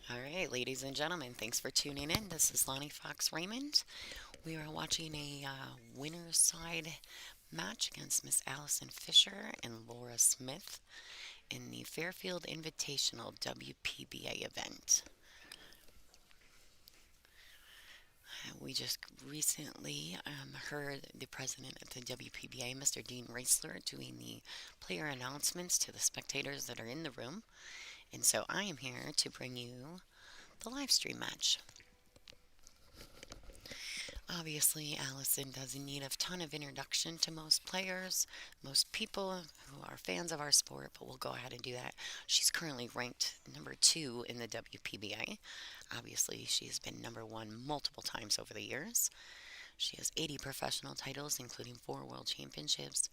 All right, ladies and gentlemen, thanks for tuning in. This is Lonnie Fox Raymond. We are watching a winner's side match against Miss Allison Fisher and Laura Smith in the Fairfield Invitational WPBA event. We just recently heard the president of the WPBA, Mr. Dean Raisler, doing the player announcements to the spectators that are in the room. And so I am here to bring you the live stream match. Obviously, Allison doesn't need a ton of introduction to most players, most people who are fans of our sport, but we'll go ahead and do that. She's currently ranked number 2 in the WPBA. Obviously, she's been number 1 multiple times over the years. She has 80 professional titles, including 4 world championships,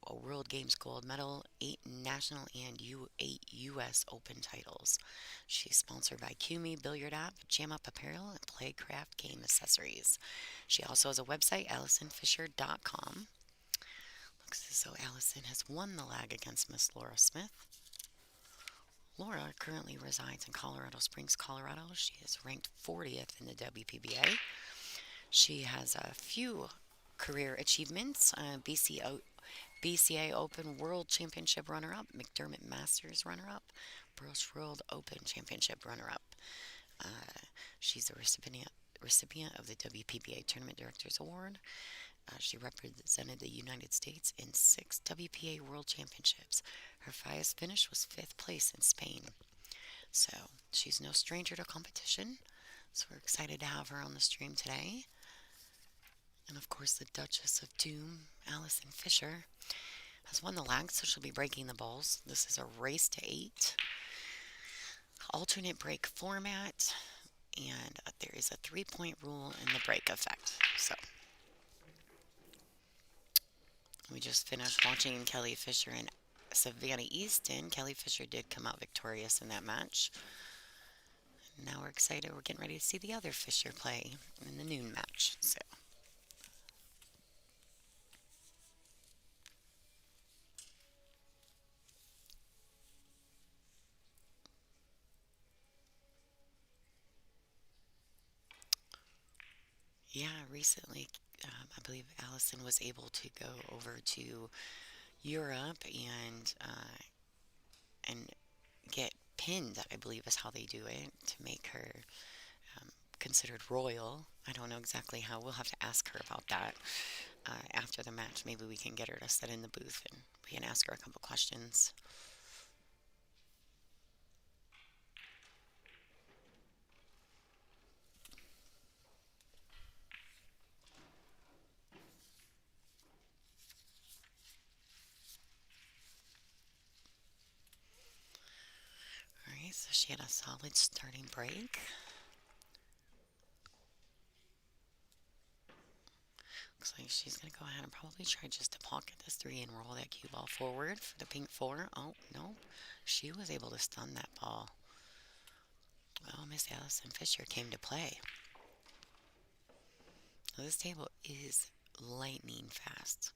a World Games gold medal, 8 national and 8 U.S. Open titles. She's sponsored by QME Billiard App, Jam Up Apparel, and Playcraft Game Accessories. She also has a website, AllisonFisher.com. Looks as though Allison has won the lag against Miss Laura Smith. Laura currently resides in Colorado Springs, Colorado. She is ranked 40th in the WPBA. She has a few career achievements, BCA Open World Championship runner-up, McDermott Masters runner-up, Bruce World Open Championship runner-up. She's a recipient of the WPBA Tournament Directors Award. She represented the United States in 6 WPA World Championships. Her highest finish was 5th place in Spain. So she's no stranger to competition. So we're excited to have her on the stream today. And of course, the Duchess of Doom, Allison Fisher, has won the lag, so she'll be breaking the balls. This is a race to 8, alternate break format, and there is a 3-point rule in the break effect. So we just finished watching Kelly Fisher and Savannah Easton. Kelly Fisher did come out victorious in that match. Now we're excited. We're getting ready to see the other Fisher play in the noon match. So. Yeah, recently, I believe Allison was able to go over to Europe and get pinned. I believe is how they do it to make her considered royal. I don't know exactly how. We'll have to ask her about that after the match. Maybe we can get her to sit in the booth and we can ask her a couple questions. All right, so she had a solid starting break. Looks like she's going to go ahead and probably try just to pocket this 3 and roll that cue ball forward for the pink 4. Oh, no. She was able to stun that ball. Well, Miss Allison Fisher came to play. Now, this table is lightning fast.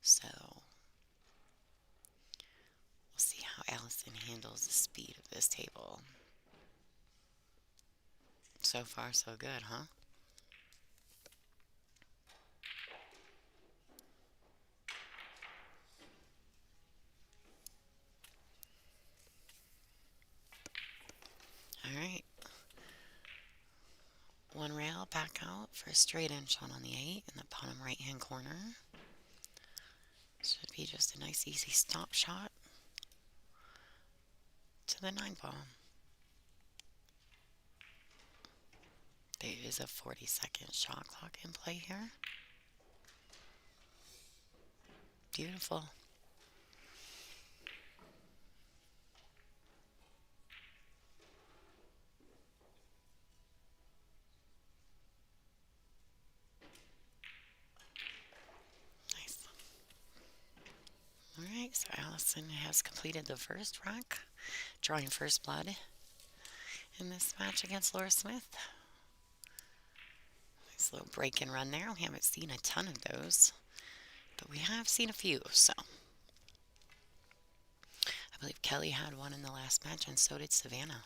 So, we'll see how Allison handles the speed of this table. So far, so good, huh? All right. One rail back out for a straight in shown on the 8 in the bottom right hand corner. Should be just a nice easy stop shot to the 9 ball. There is a 40-second shot clock in play here. Beautiful. Nice. Alright, so Allison has completed the first rack, drawing first blood in this match against Laura Smith. Nice little break and run there. We haven't seen a ton of those, but we have seen a few, so. I believe Kelly had one in the last match, and so did Savannah.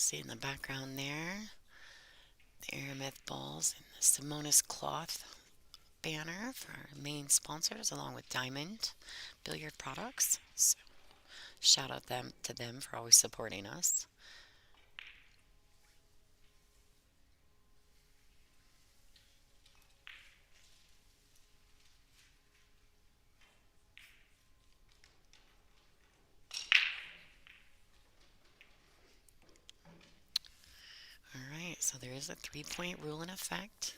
See in the background there, the Aramith balls and the Simonis cloth banner for our main sponsors, along with Diamond Billiard Products. So shout out them to them for always supporting us. Alright, so there is a 3-point rule in effect.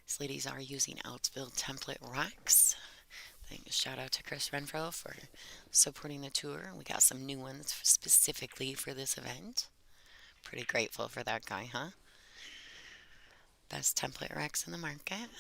These ladies are using Outsville template racks. Shout out to Chris Renfro for supporting the tour. We got some new ones specifically for this event. Pretty grateful for that guy, huh? Best template racks in the market.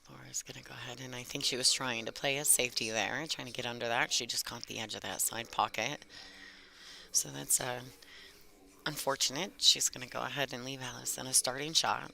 Laura's gonna go ahead, and I think she was trying to play a safety there, trying to get under that. She just caught the edge of that side pocket. So that's unfortunate. She's gonna go ahead and leave Allison a starting shot.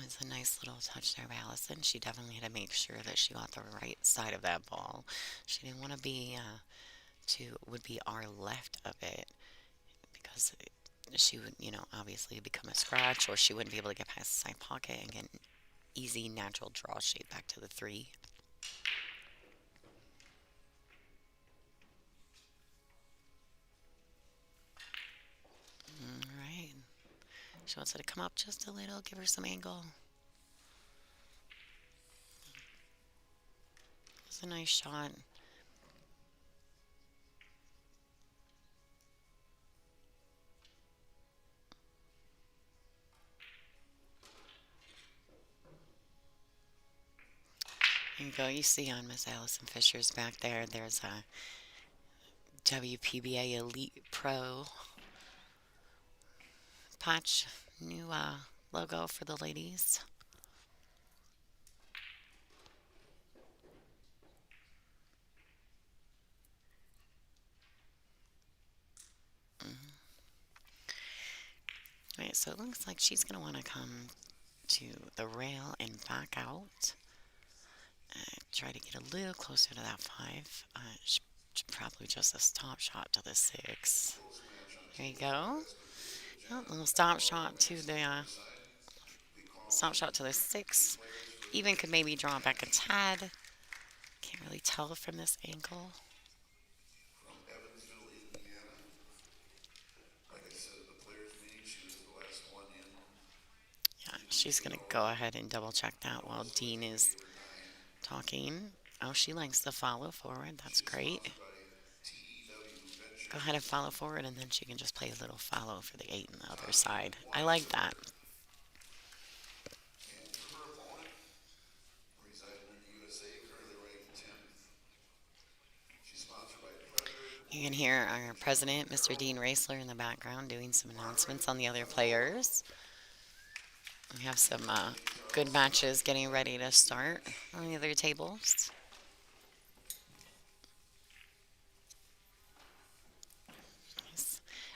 It's a nice little touch there by Allison. She definitely had to make sure that she got the right side of that ball. She didn't want to be would be our left of it, because she would, obviously become a scratch, or she wouldn't be able to get past the side pocket and get an easy natural draw shape back to the 3. All right. She wants her to come up just a little, give her some angle. It's a nice shot. There you go. You see on Miss Allison Fisher's back there, there's a WPBA Elite Pro patch, new logo for the ladies. Mm-hmm. All right, so it looks like she's going to want to come to the rail and back out. Try to get a little closer to that 5. Probably just a stop shot to the 6. There you go. Oh, little stop shot to the 6. Even could maybe draw back a tad. Can't really tell from this angle. Yeah, she's gonna go ahead and double check that while Dean is talking. Oh, she likes to follow forward. That's great. Go ahead and follow forward, and then she can just play a little follow for the 8 on the other side. I like that. You can hear our president, Mr. Dean Raisler, in the background doing some announcements on the other players. We have some good matches getting ready to start on the other tables.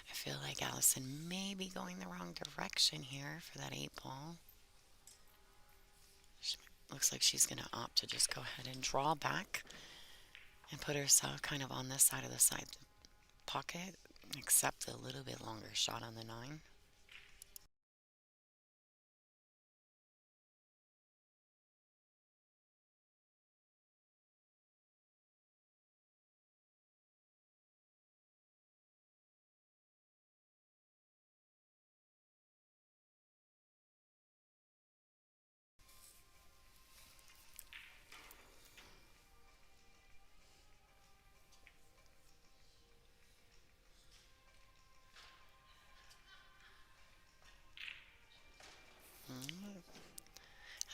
I feel like Allison may be going the wrong direction here for that 8 ball. Looks like she's going to opt to just go ahead and draw back and put herself kind of on this side of the side pocket, accept a little bit longer shot on the 9.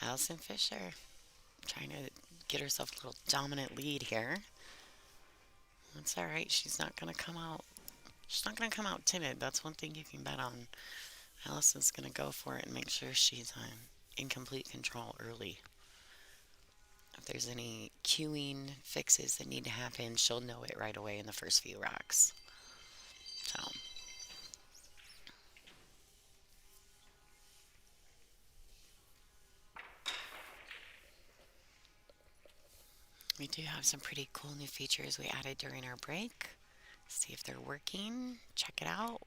Allison Fisher trying to get herself a little dominant lead here. That's all right. She's not going to come out She's not going to come out timid. That's one thing you can bet on. Allison's going to go for it and make sure she's in complete control early. If there's any cueing fixes that need to happen, she'll know it right away in the first few racks. So we do have some pretty cool new features we added during our break. See if they're working. Check it out.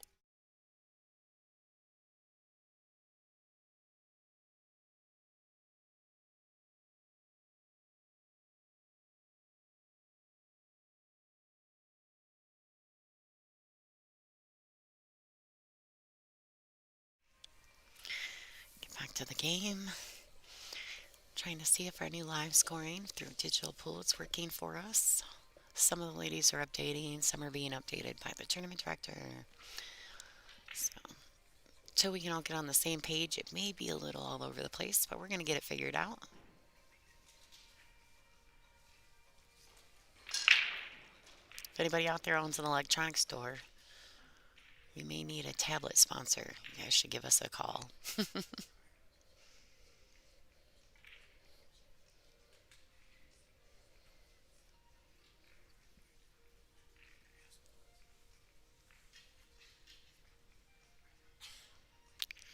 Get back to the game. Trying to see if our new live scoring through digital pool is working for us. Some of the ladies are updating, some are being updated by the tournament director. So, till we can all get on the same page, it may be a little all over the place, but we're going to get it figured out. If anybody out there owns an electronics store, we may need a tablet sponsor. You guys should give us a call.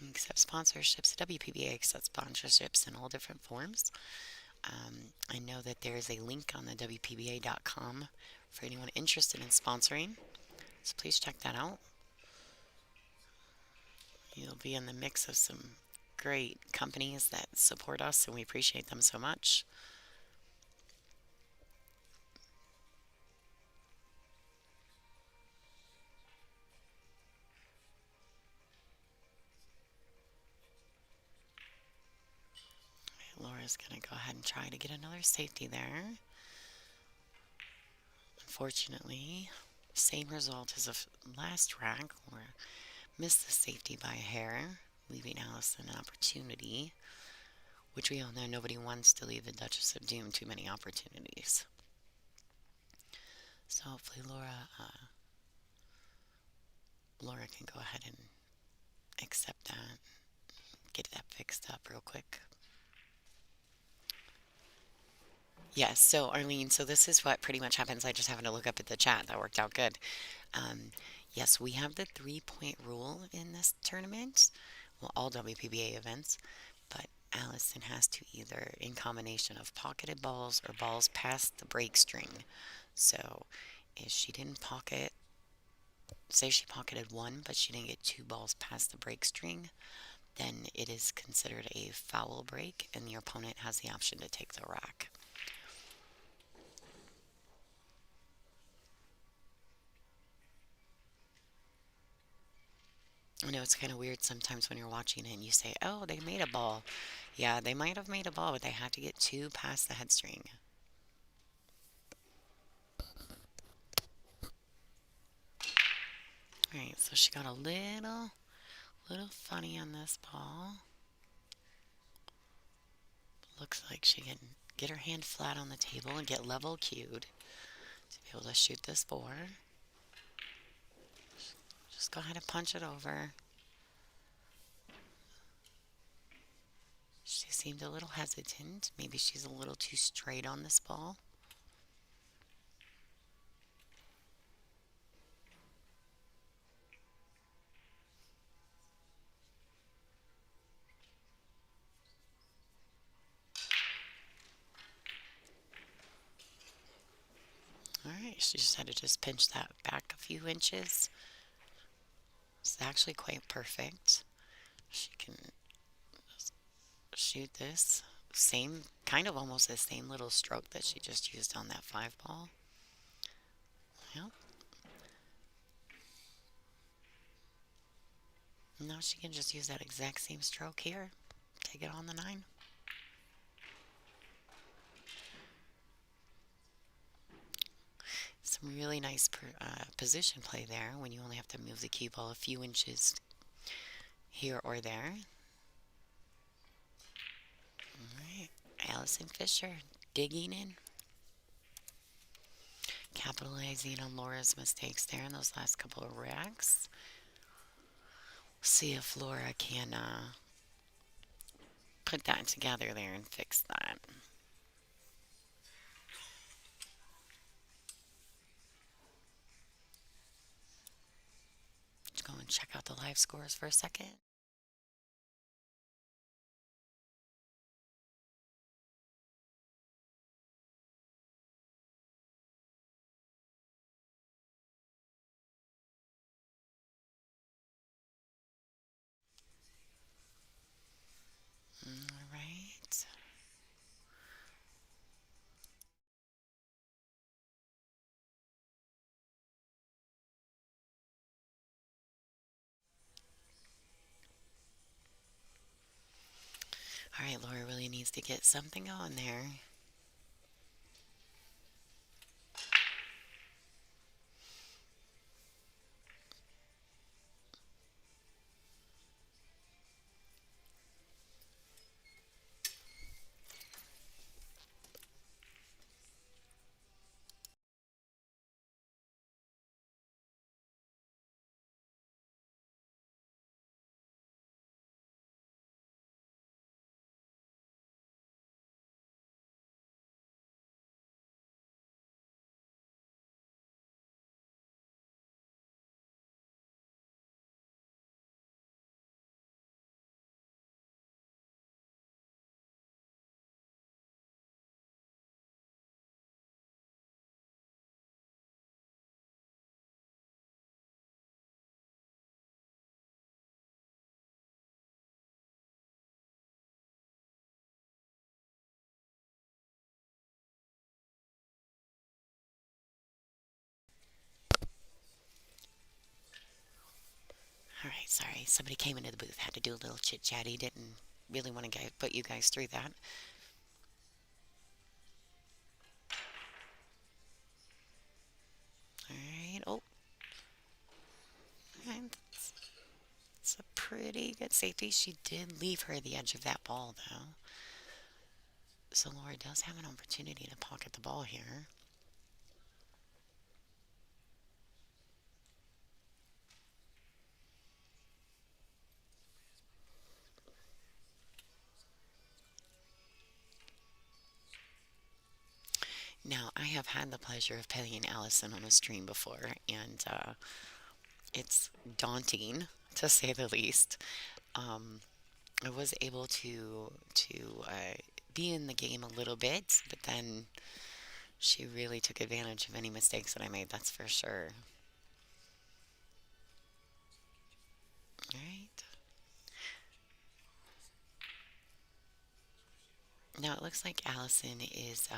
We accept sponsorships. WPBA accepts sponsorships in all different forms. I know that there is a link on the WPBA.com for anyone interested in sponsoring, so please check that out. You'll be in the mix of some great companies that support us, and we appreciate them so much. Laura's going to go ahead and try to get another safety there. Unfortunately, same result as the last rack. Laura missed the safety by a hair, leaving Allison an opportunity, which we all know nobody wants to leave the Duchess of Doom too many opportunities. So hopefully Laura can go ahead and accept that, get that fixed up real quick. Yes, so Arlene, so this is what pretty much happens. I just happened to look up at the chat. That worked out good. Yes, we have the 3-point rule in this tournament. Well, all WPBA events. But Allison has to either, in combination of pocketed balls or balls past the break string. So if she didn't pocket, say she pocketed one, but she didn't get two balls past the break string, then it is considered a foul break, and your opponent has the option to take the rack. I know it's kind of weird sometimes when you're watching it and you say, oh, they made a ball. Yeah, they might have made a ball, but they have to get two past the head string. Alright, so she got a little funny on this ball. Looks like she can get her hand flat on the table and get level cued to be able to shoot this four. Just go ahead and punch it over. She seemed a little hesitant. Maybe she's a little too straight on this ball. Alright, she just had to just pinch that back a few inches. It's actually quite perfect. She can shoot this same, kind of almost the same little stroke that she just used on that 5 ball. Yep. Now she can just use that exact same stroke here. Take it on the 9. Some really nice position play there when you only have to move the cue ball a few inches here or there. Alright, Allison Fisher digging in. capitalizing on Laura's mistakes there in those last couple of racks. See if Laura can put that together there and fix that. Let's go and check out the live scores for a second. All right. All right, Laura really needs to get something on there. All right, sorry. Somebody came into the booth, had to do a little chit chatty. Didn't really want to put you guys through that. All right. Oh, and it's a pretty good safety. She did leave her the edge of that ball, though. So Laura does have an opportunity to pocket the ball here. Now, I have had the pleasure of playing Allison on a stream before, and it's daunting to say the least. Um, I was able to be in the game a little bit, but then she really took advantage of any mistakes that I made. That's for sure. All right. Now it looks like Allison is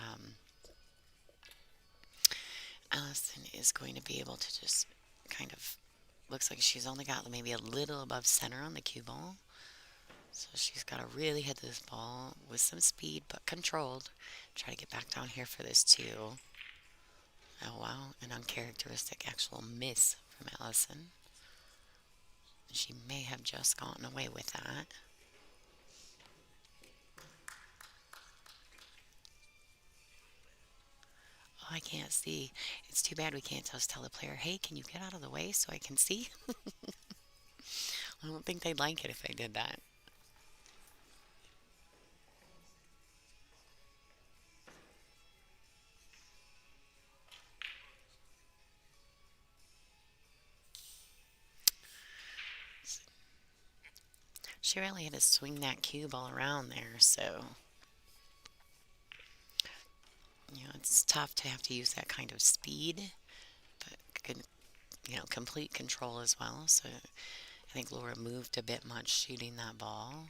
going to be able to just kind of looks like she's only got maybe a little above center on the cue ball. So she's got to really hit this ball with some speed but controlled. Try to get back down here for this too. Oh wow, an uncharacteristic actual miss from Allison. She may have just gotten away with that. Oh, I can't see. It's too bad we can't just tell the player, hey, can you get out of the way so I can see? I don't think they'd like it if I did that. She really had to swing that cue ball around there, so it's tough to have to use that kind of speed, but good, complete control as well. So I think Laura moved a bit much shooting that ball.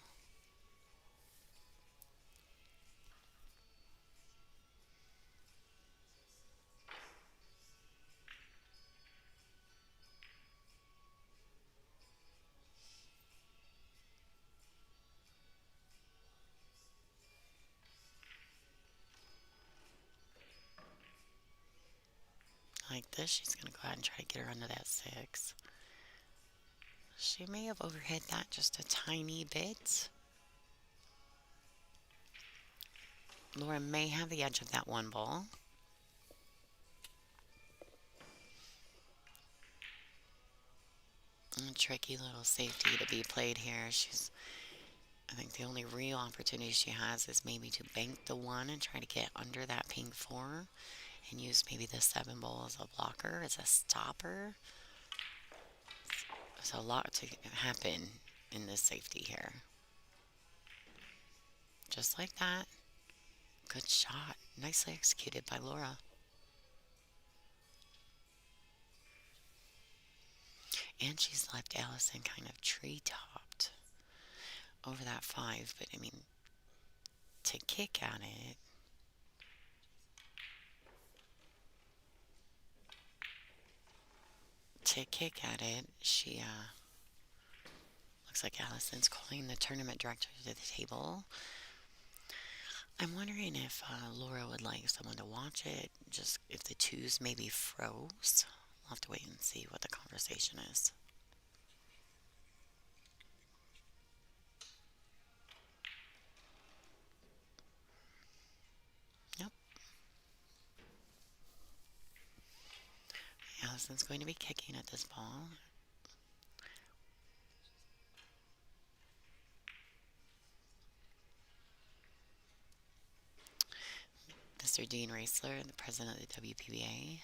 Like this, she's going to go ahead and try to get her under that six. She may have overhit that just a tiny bit. Laura may have the edge of that one ball. tricky little safety to be played here. I think the only real opportunity she has is maybe to bank the one and try to get under that pink four and use maybe the seven ball as a blocker, as a stopper. There's a lot to happen in this safety here. Just like that. Good shot. Nicely executed by Laura. And she's left Allison kind of tree topped over that five. But I mean, to kick at it, she looks like Allison's calling the tournament director to the table. I'm wondering if Laura would like someone to watch it, just if the twos maybe froze. We'll have to wait and see what the conversation is. Yep, Allison's going to be kicking at this ball. Mr. Dean Raisler, the president of the WPBA,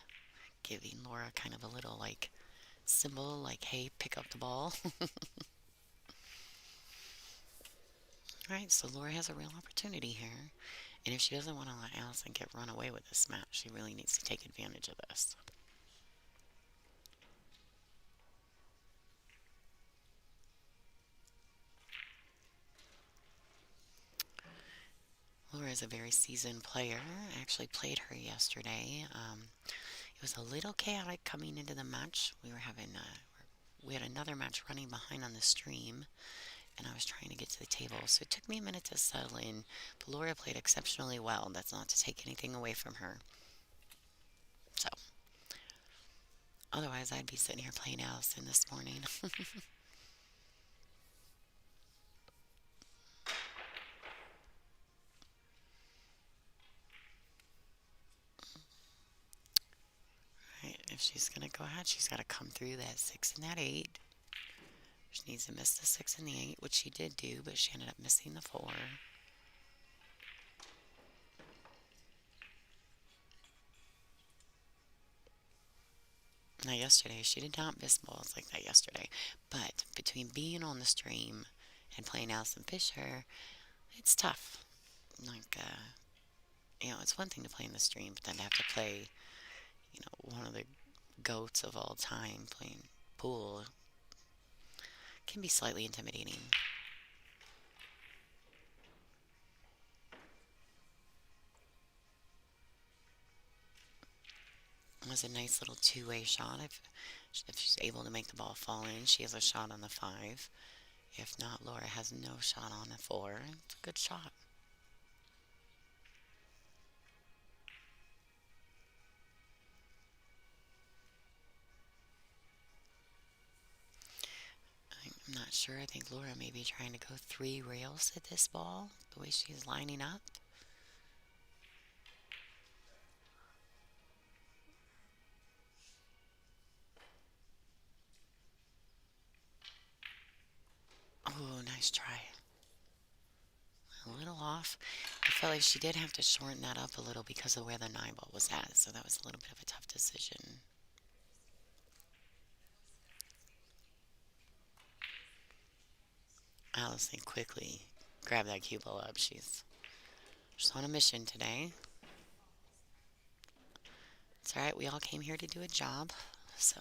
giving Laura kind of a little like symbol, like, hey, pick up the ball. Alright, so Laura has a real opportunity here. And if she doesn't want to let Allison get run away with this match, she really needs to take advantage of this. Laura is a very seasoned player. I actually played her yesterday. It was a little chaotic coming into the match. We had another match running behind on the stream, and I was trying to get to the table, so it took me a minute to settle in. But Laura played exceptionally well. That's not to take anything away from her. So, otherwise, I'd be sitting here playing Allison this morning. Right, if she's going to go ahead, she's got to come through that 6 and that 8. She needs to miss the 6 and the 8, which she did do, but she ended up missing the 4. Now, yesterday, she did not miss balls like that yesterday, but between being on the stream and playing Allison Fisher, it's tough. Like, it's one thing to play in the stream, but then to have to play, one of the goats of all time playing pool can be slightly intimidating. It was a nice little two-way shot. If she's able to make the ball fall in, she has a shot on the 5. If not, Laura has no shot on the 4. It's a good shot. I'm not sure. I think Laura may be trying to go 3 rails at this ball, the way she's lining up. Oh, nice try. A little off. I felt like she did have to shorten that up a little because of where the 9 ball was at, so that was a little bit of a tough decision. Allison quickly grabbed that cue ball up. She's on a mission today. It's alright, we all came here to do a job, so.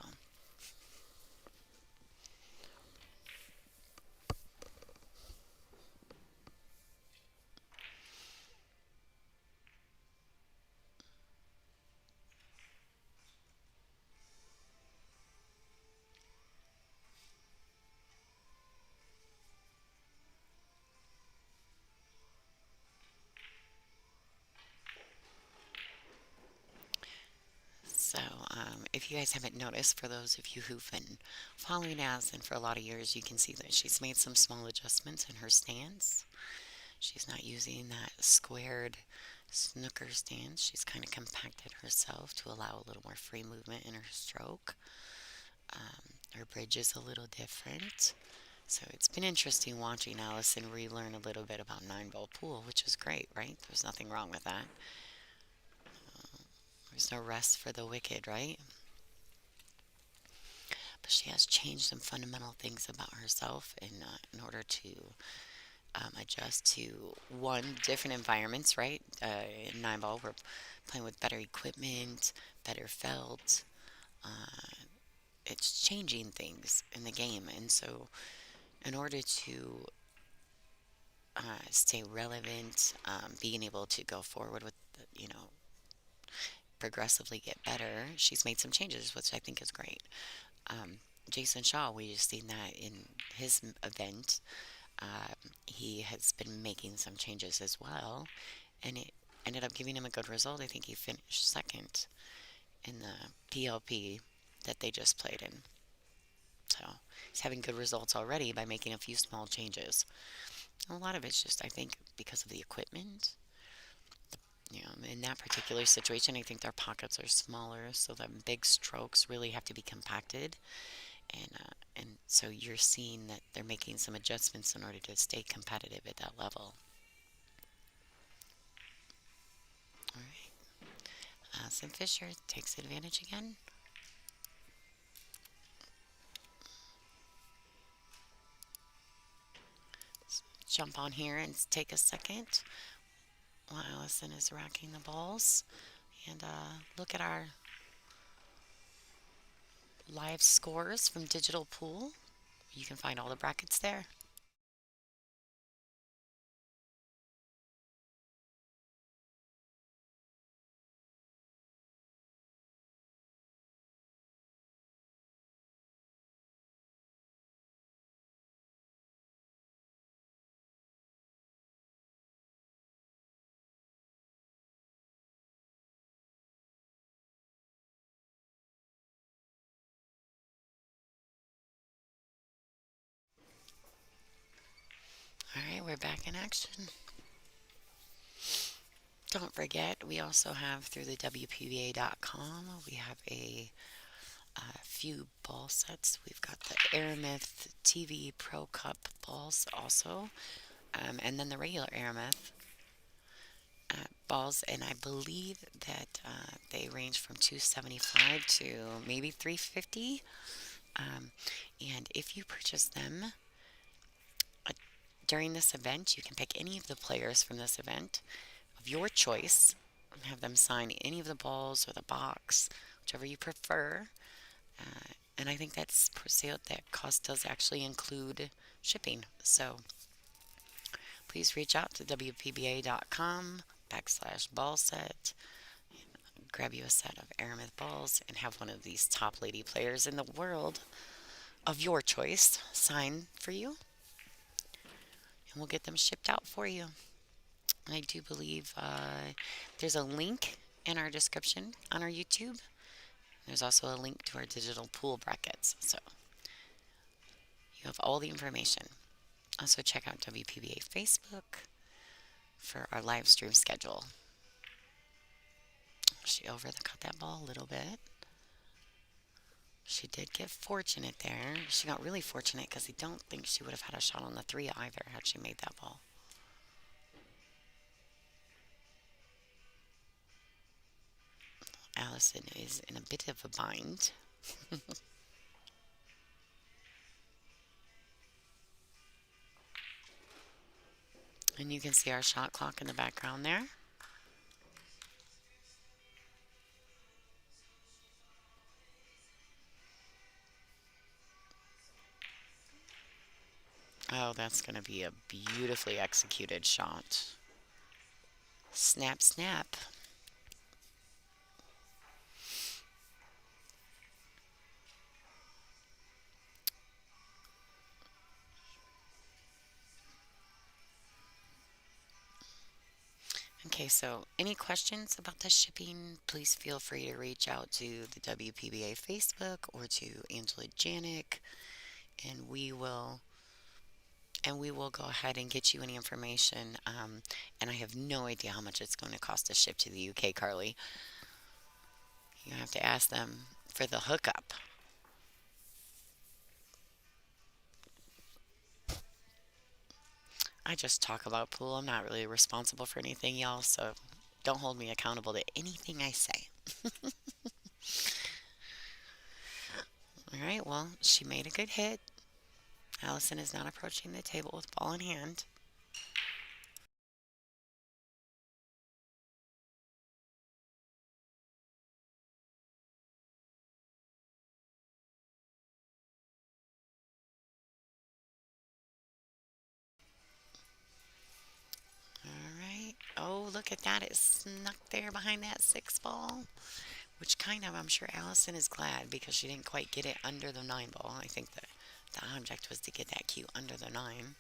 So, if you guys haven't noticed, for those of you who've been following Allison for a lot of years, you can see that she's made some small adjustments in her stance. She's not using that squared snooker stance. She's kind of compacted herself to allow a little more free movement in her stroke. Her bridge is a little different. So it's been interesting watching Allison relearn a little bit about nine ball pool, which is great, right? There's nothing wrong with that. There's no rest for the wicked, right? But she has changed some fundamental things about herself in order to adjust to one different environments, right? In nine ball, we're playing with better equipment, better felt. Uh, it's changing things in the game, and so in order to stay relevant, being able to go forward with, progressively get better, she's made some changes, which I think is great. Um, Jason Shaw, we just seen that in his event. He has been making some changes as well, and it ended up giving him a good result. I think he finished second in the PLP that they just played in. So he's having good results already by making a few small changes. A lot of it's just, I think, because of the equipment. In that particular situation, I think their pockets are smaller, so the big strokes really have to be compacted, and so you're seeing that they're making some adjustments in order to stay competitive at that level. All right, Allison Fisher takes advantage again. Let's jump on here and take a second while Allison is racking the balls and look at our live scores from Digital Pool. You can find all the brackets there. All right, we're back in action. Don't forget, we also have through the WPBA.com, we have a few ball sets. We've got the Aramith TV Pro Cup balls also, and then the regular Aramith balls, and I believe that they range from 275 to maybe 350. Um, and if you purchase them uh, during this event, you can pick any of the players from this event of your choice and have them sign any of the balls or the box, whichever you prefer. And I think that's per sale, that cost does actually include shipping. So please reach out to WPBA.com /ball set. Grab you a set of Aramith balls and have one of these top lady players in the world of your choice sign for you, and we'll get them shipped out for you. And I do believe there's a link in our description on our YouTube. There's also a link to our digital pool brackets. So you have all the information. Also, check out WPBA Facebook for our live stream schedule. She overcut that ball a little bit. She did get fortunate there. She got really fortunate because I don't think she would have had a shot on the three either had she made that ball. Allison is in a bit of a bind. And you can see our shot clock in the background there. Oh, that's going to be a beautifully executed shot. Snap, snap. Okay, so any questions about the shipping, please feel free to reach out to the WPBA Facebook or to Angela Janik, and we will go ahead and get you any information. And I have no idea how much it's going to cost to ship to the UK, Carly. You have to ask them for the hookup. I just talk about pool. I'm not really responsible for anything, y'all, so don't hold me accountable to anything I say. All right, well, she made a good hit. Allison is not approaching the table with ball in hand. All right. Oh, look at that. It snuck there behind that six ball, which kind of, I'm sure Allison is glad because she didn't quite get it under the nine ball. I think the object was to get that cue under the nine.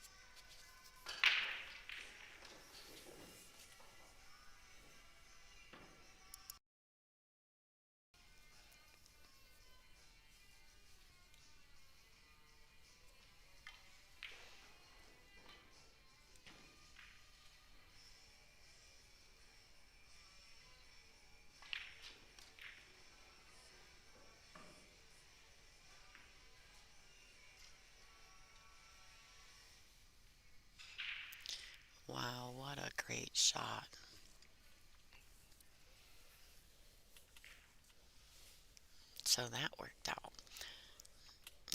Wow, what a great shot. So that worked out.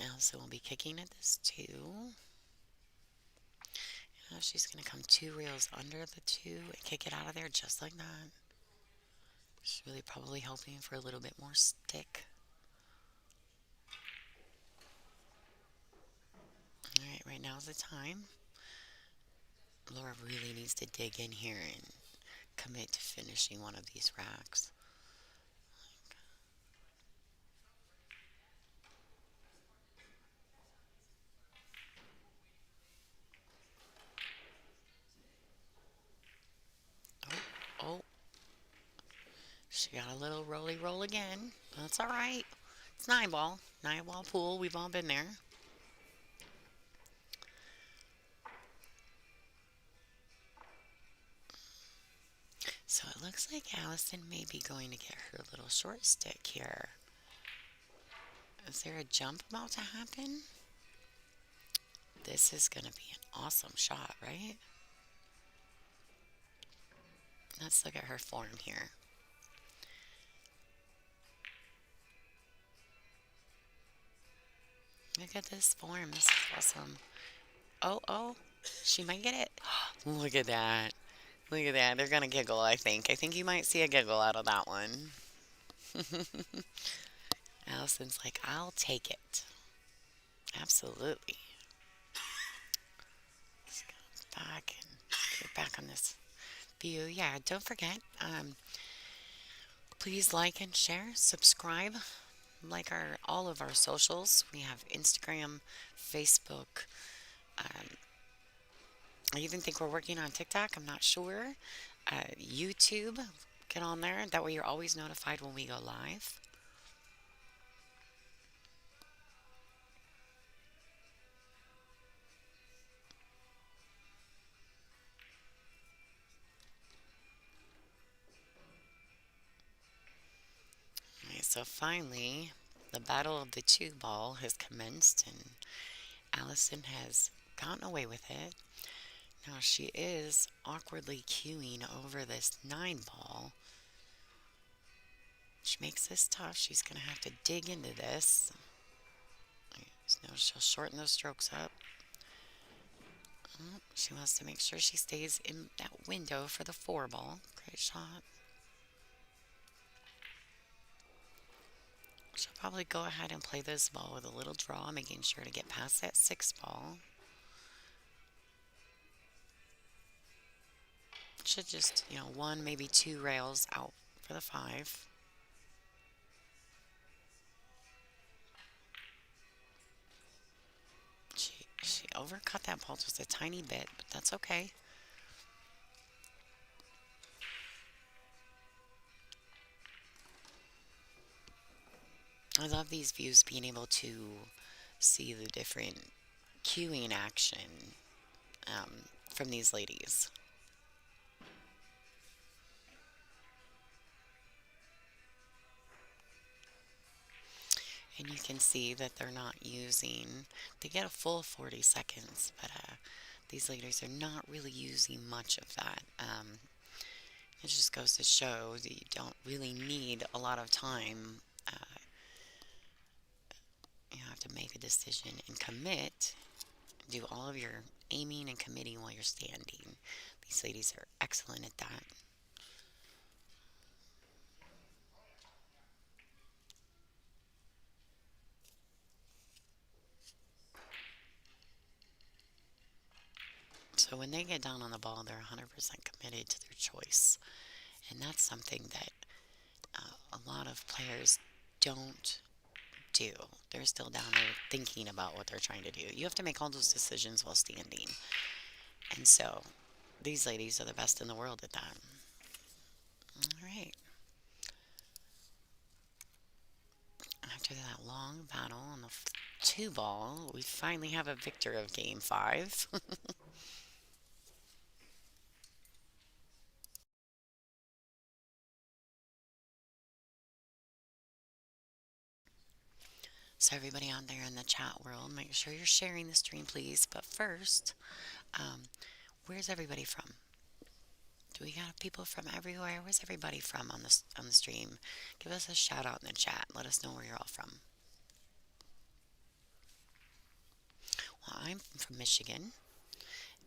Allison will be kicking at this two. Now she's going to come two reels under the two and kick it out of there just like that. She's really probably hoping for a little bit more stick. All right, right now is the time. Laura really needs to dig in here and commit to finishing one of these racks. Oh, oh, she got a little roly roll again. That's all right. It's nine ball. Nine ball pool. We've all been there. So it looks like Allison may be going to get her little short stick here. Is there a jump about to happen? This is going to be an awesome shot, right? Let's look at her form here. Look at this form. This is awesome. Oh, oh, she might get it. Look at that. Look at that. They're going to giggle, I think. I think you might see a giggle out of that one. Allison's like, I'll take it. Absolutely. Let's go back and get back on this view. Yeah, don't forget, please like and share, subscribe, like our all of our socials. We have Instagram, Facebook. Um, I even think we're working on TikTok. I'm not sure. YouTube. Get on there. That way you're always notified when we go live. Okay, so finally, the battle of the two ball has commenced, and Allison has gotten away with it. Now she is awkwardly cueing over this nine ball, which makes this tough. She's going to have to dig into this. So she'll shorten those strokes up. Oh, she wants to make sure she stays in that window for the four ball. Great shot. She'll probably go ahead and play this ball with a little draw, making sure to get past that six ball. Should just, one, maybe two rails out for the five. She overcut that ball just a tiny bit, but that's okay. I love these views, being able to see the different cueing action from these ladies. And you can see that they're not using, they get a full 40 seconds, but These ladies are not really using much of that. It just goes to show that you don't really need a lot of time. You have to make a decision and commit. Do all of your aiming and committing while you're standing. These ladies are excellent at that. So when they get down on the ball, they're 100% committed to their choice. And that's something that a lot of players don't do. They're still down there thinking about what they're trying to do. You have to make all those decisions while standing. And so these ladies are the best in the world at that. All right. After that long battle on the two ball, we finally have a victor of game five. So, everybody out there in the chat world, make sure you're sharing the stream, please. But first, um, where's everybody from? Do we got people from everywhere? Where's everybody from on the stream? Give us a shout out in the chat. Let us know where you're all from. Well, I'm from Michigan,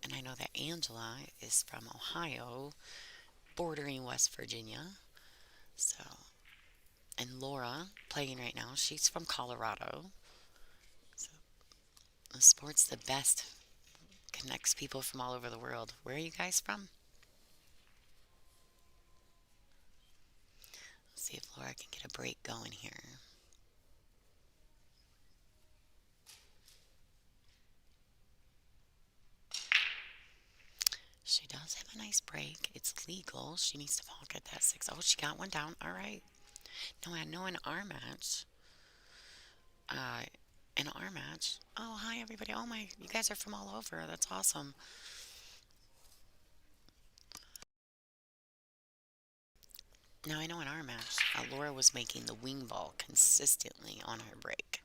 and I know that Angela is from Ohio, bordering West Virginia. So, and Laura playing right now, she's from Colorado. So, the sport's the best, connects people from all over the world. Where are you guys from? Let's see if Laura can get a break going here. She does have a nice break. It's legal. She needs to pocket that six. Oh, she got one down. All right. No, I know in our match. Uh, in our match. Oh, hi everybody. Oh my, you guys are from all over. That's awesome. Now I know in our match, Laura was making the wing ball consistently on her break.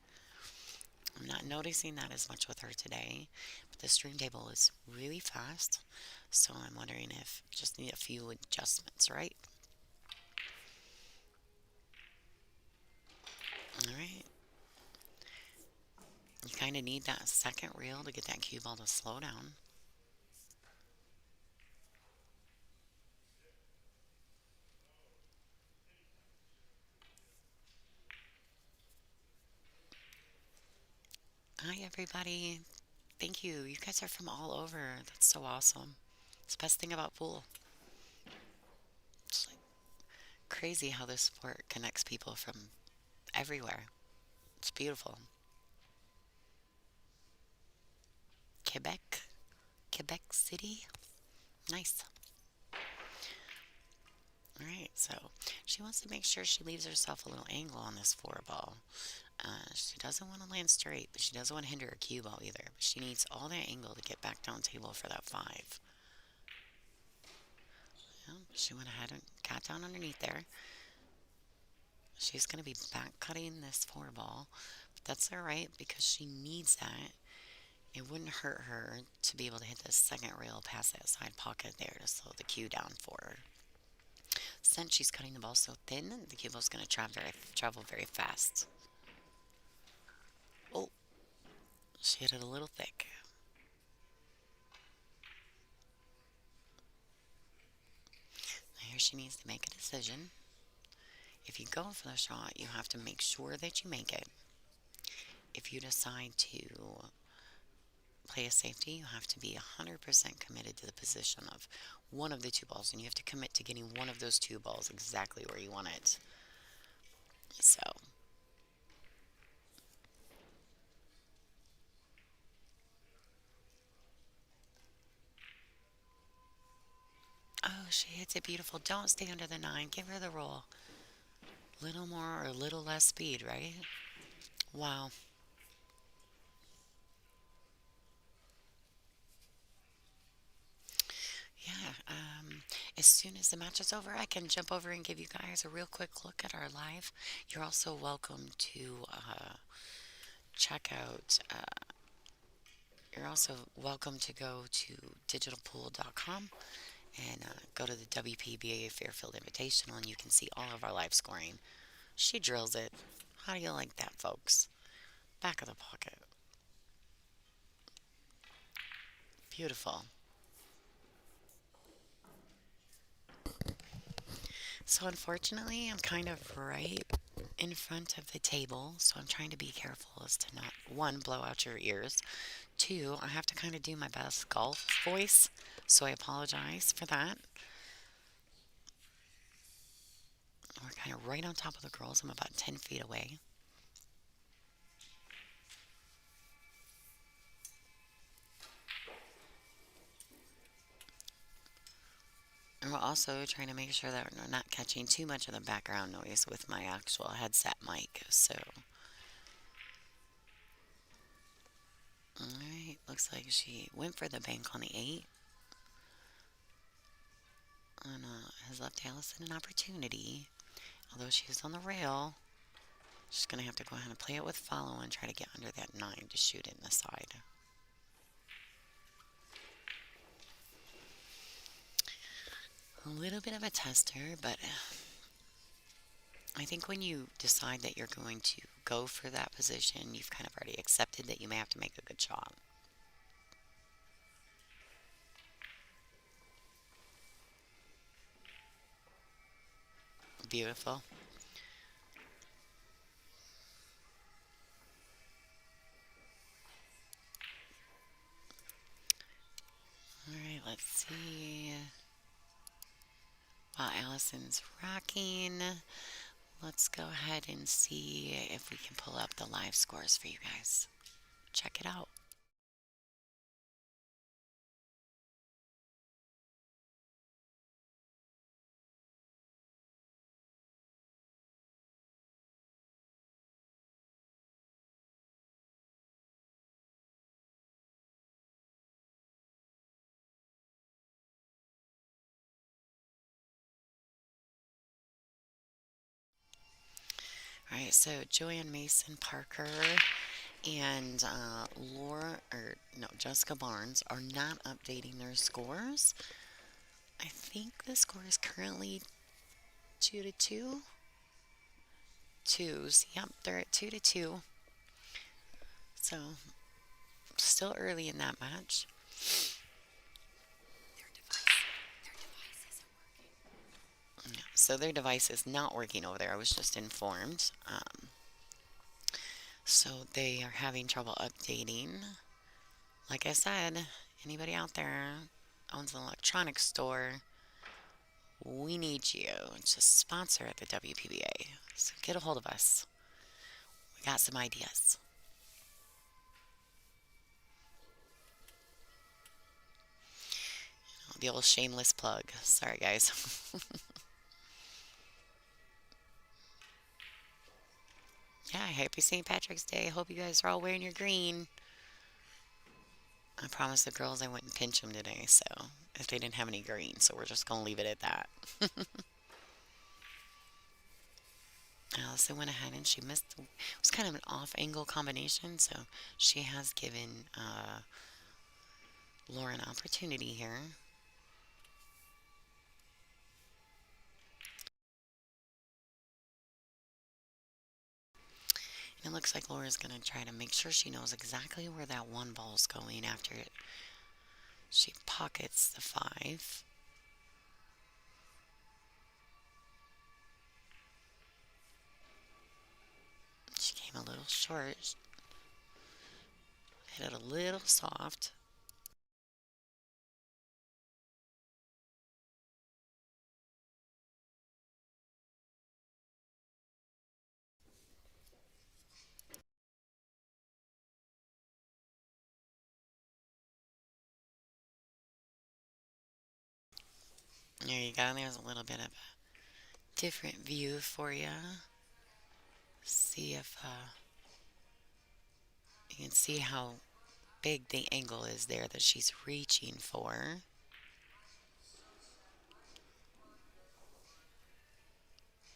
I'm not noticing that as much with her today, but the stream table is really fast, so I'm wondering if just need a few adjustments, right? All right. You kind of need that second reel to get that cue ball to slow down. Hi, everybody. Thank you. You guys are from all over. That's so awesome. It's the best thing about pool. It's like crazy how this sport connects people from everywhere. It's beautiful. Quebec, Quebec City. Nice. All right, so she wants to make sure she leaves herself a little angle on this four ball. She doesn't want to land straight, but she doesn't want to hinder her cue ball either. But she needs all that angle to get back down table for that five. Well, she went ahead and got down underneath there. She's going to be back cutting this four ball. But that's all right because she needs that. It wouldn't hurt her to be able to hit the second rail past that side pocket there to slow the cue down for her. Since she's cutting the ball so thin, the cue ball's going to travel very fast. Oh, she hit it a little thick. Now here she needs to make a decision. If you go for the shot, you have to make sure that you make it. If you decide to play a safety, you have to be 100% committed to the position of one of the two balls, and you have to commit to getting one of those two balls exactly where you want it. So, oh, she hits it beautiful. Don't stay under the nine. Give her the roll. Little more or a little less speed, right? Wow. Yeah. As soon as the match is over, I can jump over and give you guys a real quick look at our live. You're also welcome to check out You're also welcome to go to digitalpool.com and go to the WPBA Fairfield Invitational, and you can see all of our live scoring. She drills it. How do you like that, folks? Back of the pocket. Beautiful. So, unfortunately, I'm kind of right in front of the table, so I'm trying to be careful as to not, one, blow out your ears. Two, I have to kind of do my best golf voice, so I apologize for that. We're kind of right on top of the girls. I'm about 10 feet away. And we're also trying to make sure that we're not catching too much of the background noise with my actual headset mic. So, alright, looks like she went for the bank on the 8 and has left Allison an opportunity. Although she is on the rail, she's going to have to go ahead and play it with follow and try to get under that 9 to shoot it in the side. A little bit of a tester, but I think when you decide that you're going to go for that position, you've kind of already accepted that you may have to make a good shot. Beautiful. Alright, let's see. While Allison's rocking, let's go ahead and see if we can pull up the live scores for you guys. Check it out. Alright, so Joanne Mason Parker and Laura, or no, Jessica Barnes are not updating their scores. I think the score is currently 2-2. Twos. Yep, they're at 2-2. So still early in that match. Yeah, so their device is not working over there. I was just informed. So they are having trouble updating. Like I said, anybody out there owns an electronics store, we need you to sponsor at the WPBA. So get a hold of us. We got some ideas. The old shameless plug. Sorry, guys. Yeah, happy St. Patrick's Day. Hope you guys are all wearing your green. I promised the girls I wouldn't pinch them today, so if they didn't have any green, so we're just gonna leave it at that. Allison went ahead and she missed. It was kind of an off-angle combination, so she has given Laura an opportunity here. And it looks like Laura's gonna try to make sure she knows exactly where that one ball's going after it. She pockets the 5. She came a little short. Hit it a little soft. There you go. There's a little bit of a different view for you. See if you can see how big the angle is there that she's reaching for.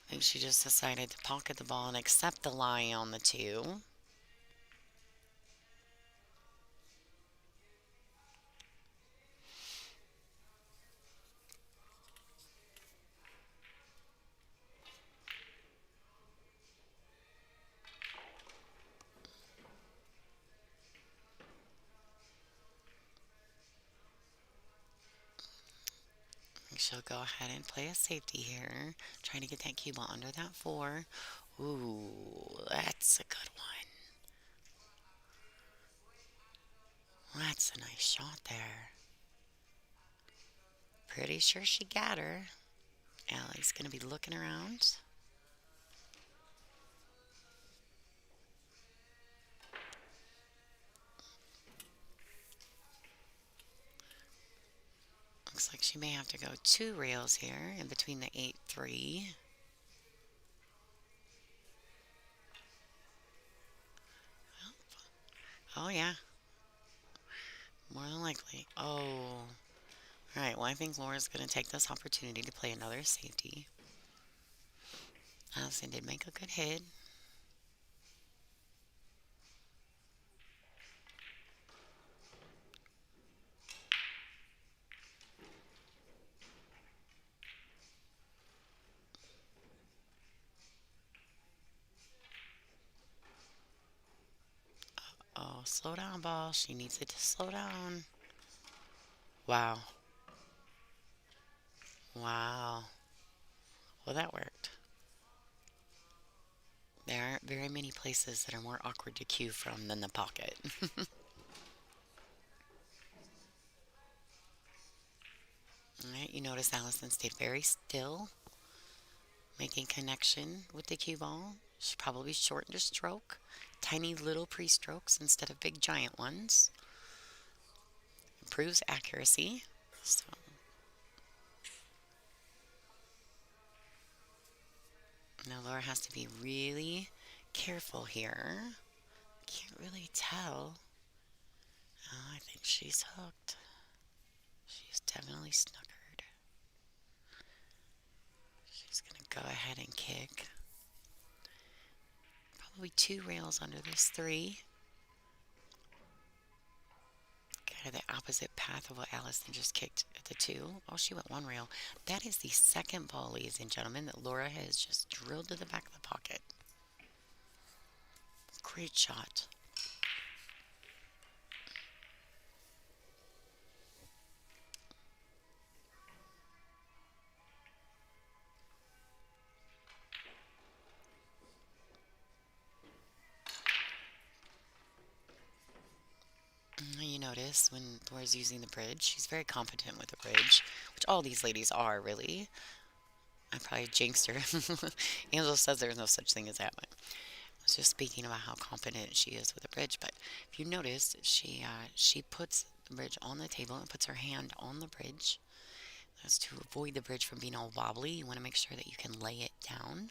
I think she just decided to pocket the ball and accept the lie on the 2. She'll go ahead and play a safety here, trying to get that cue ball under that four. Ooh, that's a good one. That's a nice shot there. Pretty sure she got her. Allie's going to be looking around. Looks like she may have to go two rails here in between the 8-3. Oh, yeah. More than likely. Oh. All right. Well, I think Laura's going to take this opportunity to play another safety. Allison did make a good hit. Oh, slow down, ball. She needs it to slow down. Wow. Wow. Well, that worked. There aren't very many places that are more awkward to cue from than the pocket. All right, you notice Allison stayed very still, making connection with the cue ball. She probably shortened her stroke, tiny little pre-strokes instead of big giant ones. Improves accuracy. So now Laura has to be really careful here. Can't really tell. Oh, I think she's hooked. She's definitely snookered. She's going to go ahead and kick. Probably two rails under this three. Kind of the opposite path of what Allison just kicked at the two. Oh, she went one rail. That is the second ball, ladies and gentlemen, that Laura has just drilled to the back of the pocket. Great shot. You notice when Laura's using the bridge, she's very competent with the bridge, which all these ladies are, really. I probably jinxed her. Angela says there's no such thing as that, but I was just speaking about how competent she is with the bridge. But if you notice, she puts the bridge on the table and puts her hand on the bridge. That's to avoid the bridge from being all wobbly. You want to make sure that you can lay it down.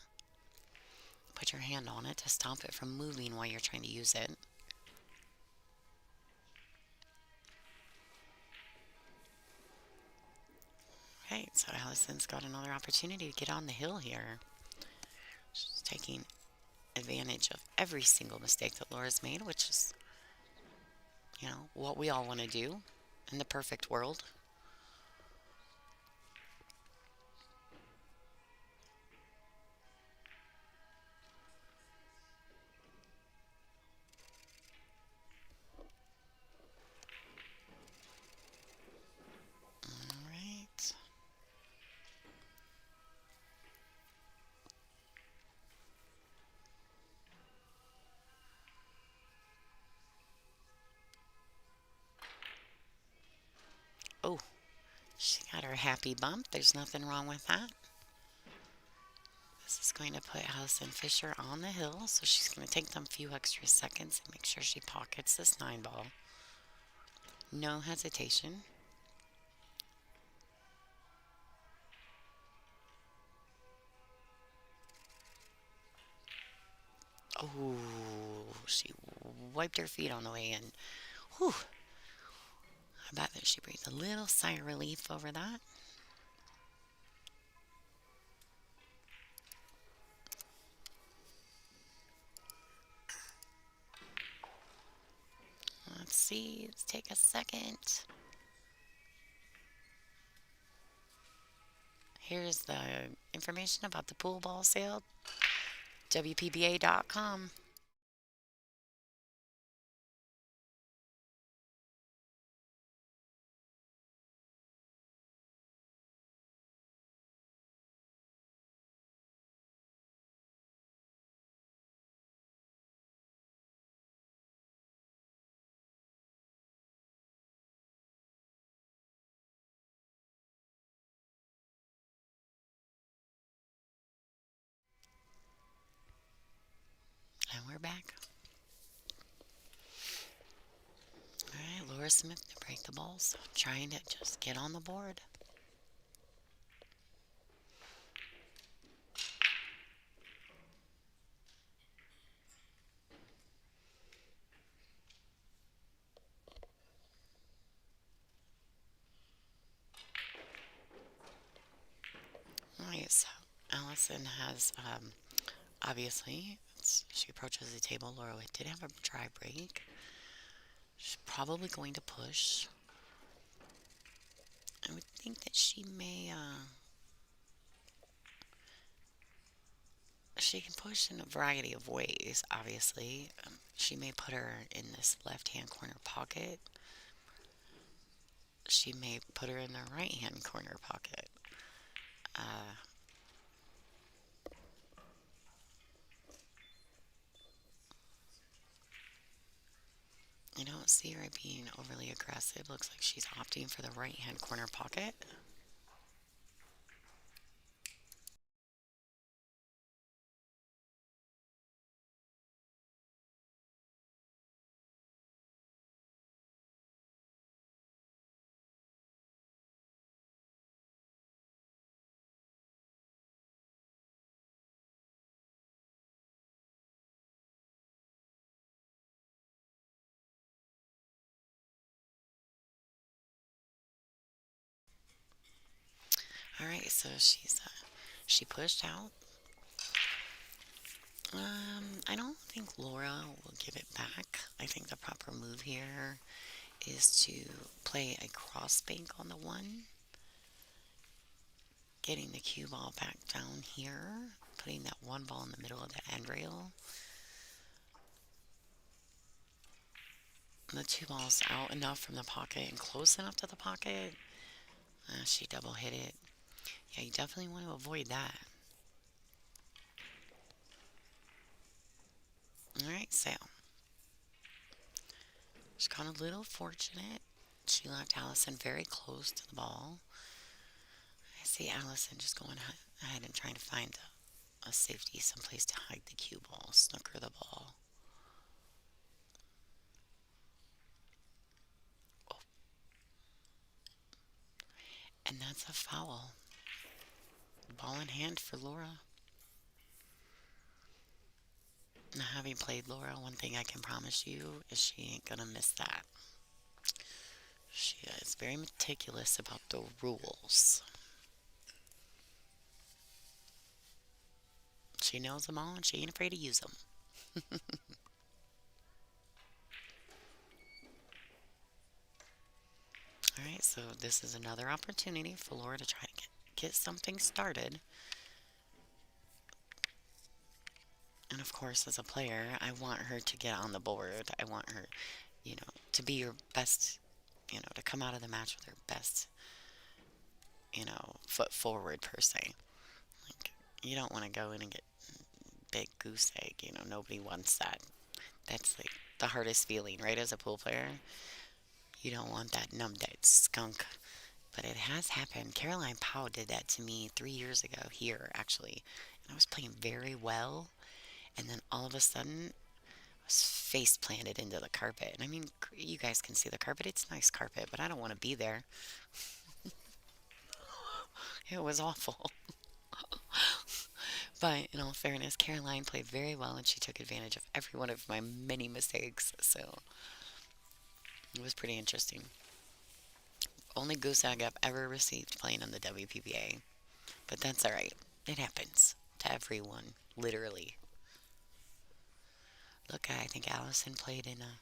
Put your hand on it to stop it from moving while you're trying to use it. Right, so Allison's got another opportunity to get on the hill here. She's taking advantage of every single mistake that Laura's made, which is, what we all want to do in the perfect world. All right. Oh, she got her happy bump. There's nothing wrong with that. This is going to put Allison Fisher on the hill, so she's going to take them a few extra seconds and make sure she pockets this 9 ball. No hesitation. Oh, she wiped her feet on the way in. Whew. I bet that she breathed a little sigh of relief over that. Let's see. Let's take a second. Here's the information about the pool ball sale. WPBA.com. we're back. All right, Laura Smith to break the balls, trying to just get on the board. All right, so Allison has obviously she approaches the table. Laura did have a dry break. She's probably going to push. I would think that she can push in a variety of ways, obviously. She may put her in this left hand corner pocket. She may put her in the right hand corner pocket. Uh, I don't see her being overly aggressive. Looks like she's opting for the right hand corner pocket. All right, so she pushed out. I don't think Laura will give it back. I think the proper move here is to play a cross bank on the one, getting the cue ball back down here, putting that one ball in the middle of the end rail. The two balls out enough from the pocket and close enough to the pocket. She double hit it. Yeah, you definitely want to avoid that. All right, so she's got a little fortunate. She left Allison very close to the ball. I see Allison just going ahead and trying to find a safety, someplace to hide the cue ball, snooker the ball. Oh, and that's a foul. Ball in hand for Laura. Now, having played Laura, one thing I can promise you is she ain't gonna miss that. She is very meticulous about the rules. She knows them all and she ain't afraid to use them. Alright, so this is another opportunity for Laura to try to get something started. And of course, as a player, I want her to get on the board. I want her, to be your best, to come out of the match with her best, foot forward per se. Like, you don't want to go in and get big goose egg. Nobody wants that. That's like the hardest feeling, right? As a pool player, you don't want that numbed skunk. But it has happened. Caroline Powell did that to me 3 years ago here, actually. And I was playing very well. And then all of a sudden, I was face planted into the carpet. And I mean, you guys can see the carpet. It's nice carpet, but I don't want to be there. It was awful. But in all fairness, Caroline played very well and she took advantage of every one of my many mistakes. So it was pretty interesting. Only goose egg I've ever received playing on the WPBA. But that's alright. It happens to everyone, literally. Look, I think Allison played in a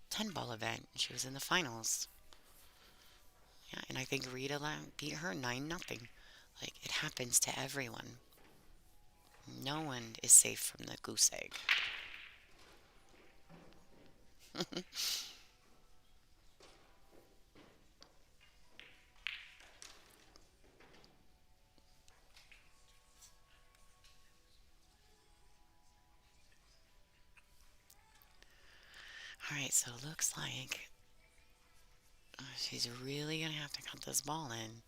10 ball event. She was in the finals. Yeah, and I think Rita beat her 9-0. Like, it happens to everyone. No one is safe from the goose egg. Alright, so it looks like she's really going to have to cut this ball in.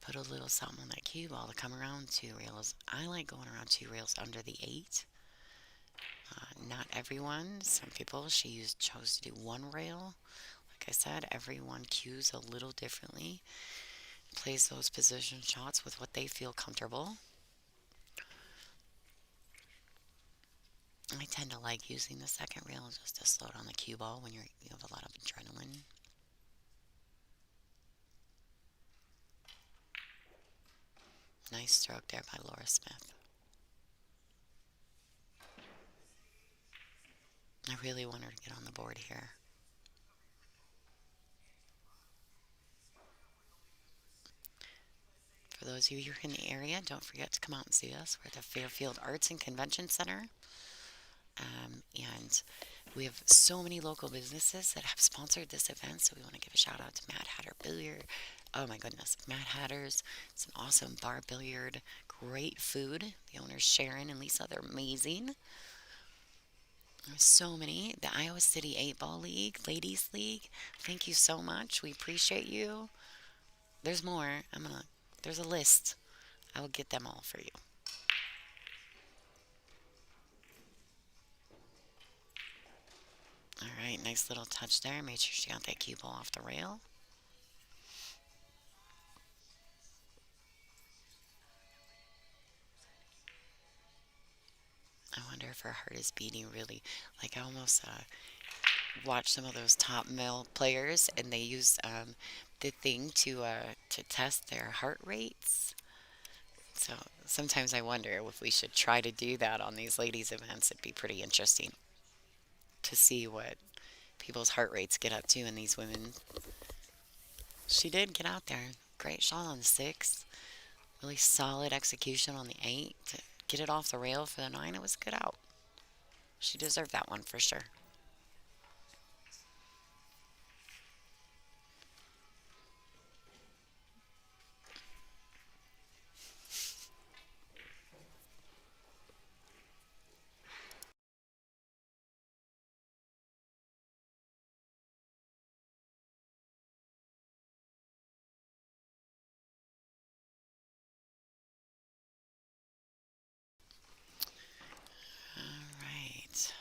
Put a little something on that cue ball to come around 2 rails. I like going around 2 rails under the 8. Not everyone. Some people chose to do one rail. Like I said, everyone cues a little differently. Plays those position shots with what they feel comfortable. I tend to like using the second reel just to slow down the cue ball when you have a lot of adrenaline. Nice stroke there by Laura Smith. I really want her to get on the board here. For those of you who are in the area, don't forget to come out and see us. We're at the Fairfield Arts and Convention Center. And we have so many local businesses that have sponsored this event. So we want to give a shout out to Mad Hatter Billiard. Oh my goodness, Mad Hatters. It's an awesome bar billiard. Great food. The owners, Sharon and Lisa, they're amazing. There's so many. The Iowa City 8 Ball League, Ladies League. Thank you so much. We appreciate you. There's more. There's a list. I will get them all for you. All right, nice little touch there. Made sure she got that cue ball off the rail. I wonder if her heart is beating really. Like I almost watch some of those top male players, and they use the thing to test their heart rates. So sometimes I wonder if we should try to do that on these ladies events. It'd be pretty interesting to see what people's heart rates get up to in these women. She did get out there. Great shot on the six. Really solid execution on the eight. To get it off the rail for the nine, it was a good out. She deserved that one for sure. All right.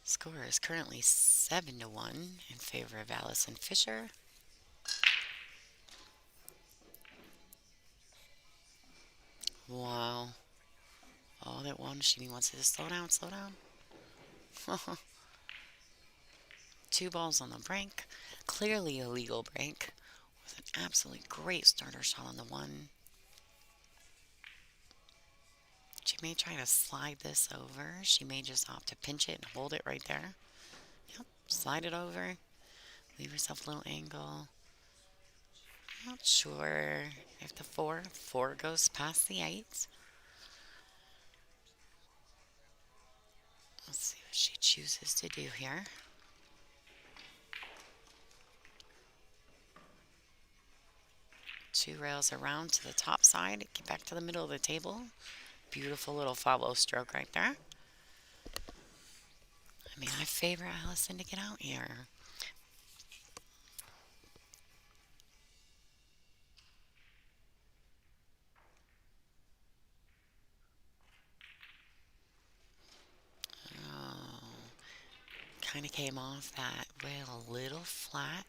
Score is currently 7-1 in favor of Allison Fisher. Wow. All that one. She wants to slow down, slow down. Two balls on the break. Clearly a legal break. With an absolutely great starter shot on the one. She may try to slide this over. She may just opt to pinch it and hold it right there. Yep, slide it over. Leave yourself a little angle. Not sure if the four goes past the eight. Let's see what she chooses to do here. Two rails around to the top side. Get back to the middle of the table. Beautiful little follow stroke right there. I mean, I favor Allison to get out here. Oh, kind of came off that rail a little flat.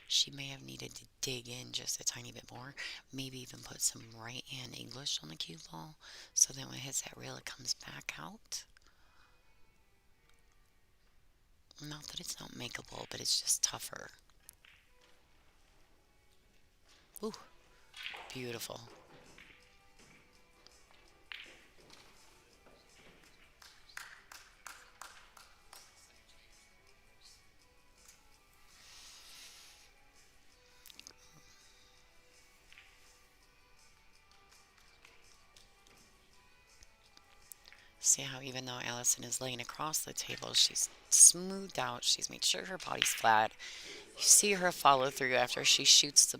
She may have needed to dig in just a tiny bit more. Maybe even put some right hand English on the cue ball so that when it hits that rail, it comes back out. Not that it's not makeable, but it's just tougher. Ooh, beautiful. See how even though Allison is laying across the table, she's smoothed out. She's made sure her body's flat. You see her follow through after she shoots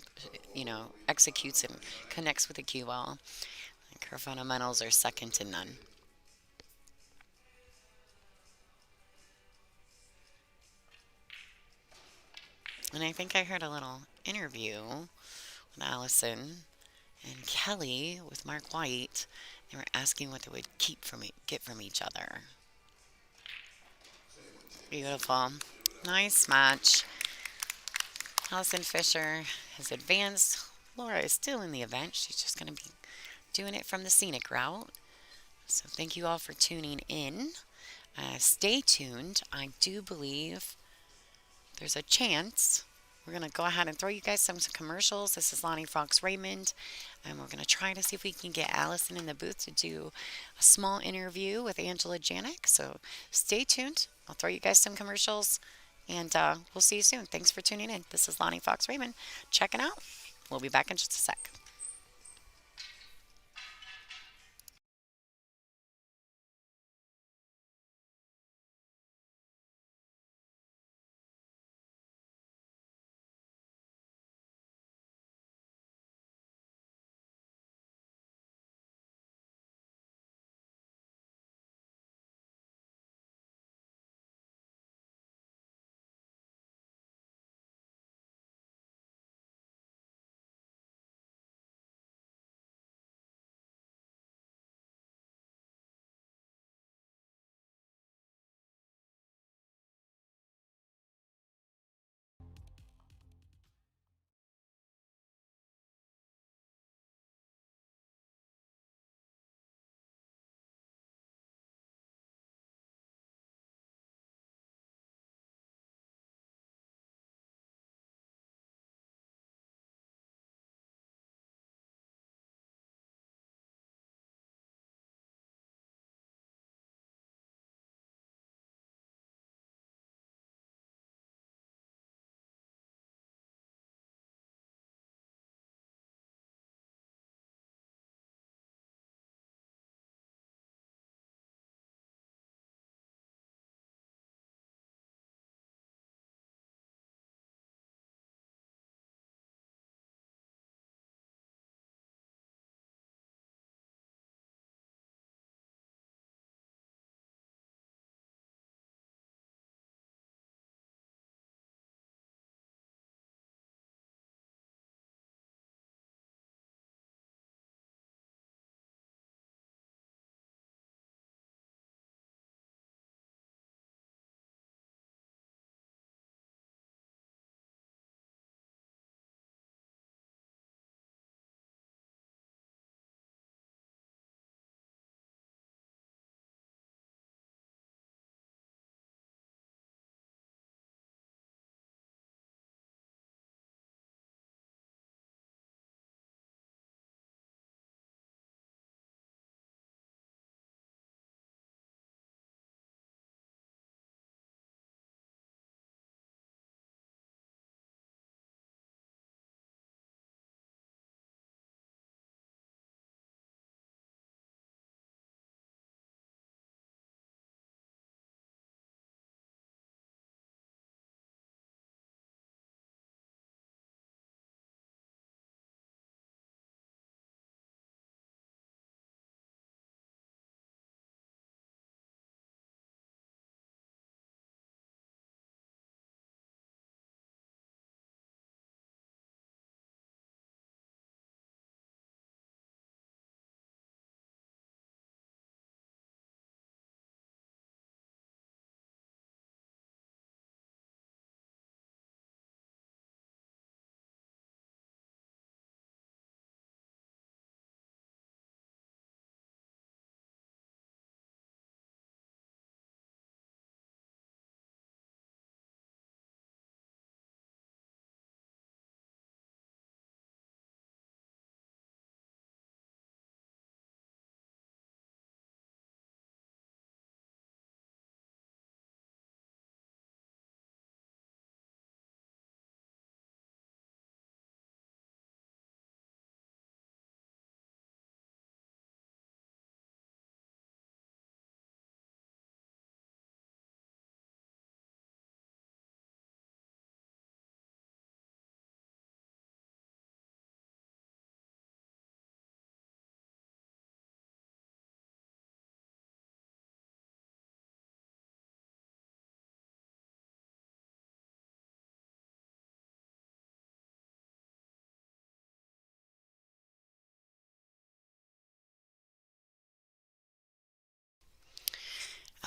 executes and connects with the cue ball. Like her fundamentals are second to none. And I think I heard a little interview with Allison and Kelly with Mark White, and we're asking what they would get from each other. Beautiful. Nice match. Allison Fisher has advanced. Laura is still in the event. She's just going to be doing it from the scenic route. So thank you all for tuning in. Stay tuned. I do believe there's a chance we're going to go ahead and throw you guys some commercials. This is Lonnie Fox Raymond, and we're going to try to see if we can get Allison in the booth to do a small interview with Angela Janik. So stay tuned. I'll throw you guys some commercials, and we'll see you soon. Thanks for tuning in. This is Lonnie Fox Raymond checking out. We'll be back in just a sec.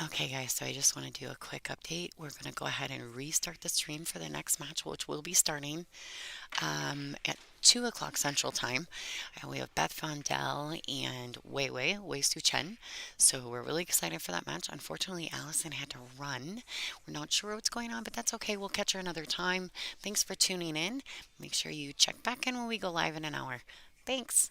Okay, guys, so I just want to do a quick update. We're going to go ahead and restart the stream for the next match, which will be starting at 2 o'clock Central Time. And we have Beth Fondell and Wei Su Chen. So we're really excited for that match. Unfortunately, Allison had to run. We're not sure what's going on, but that's okay. We'll catch her another time. Thanks for tuning in. Make sure you check back in when we go live in an hour. Thanks.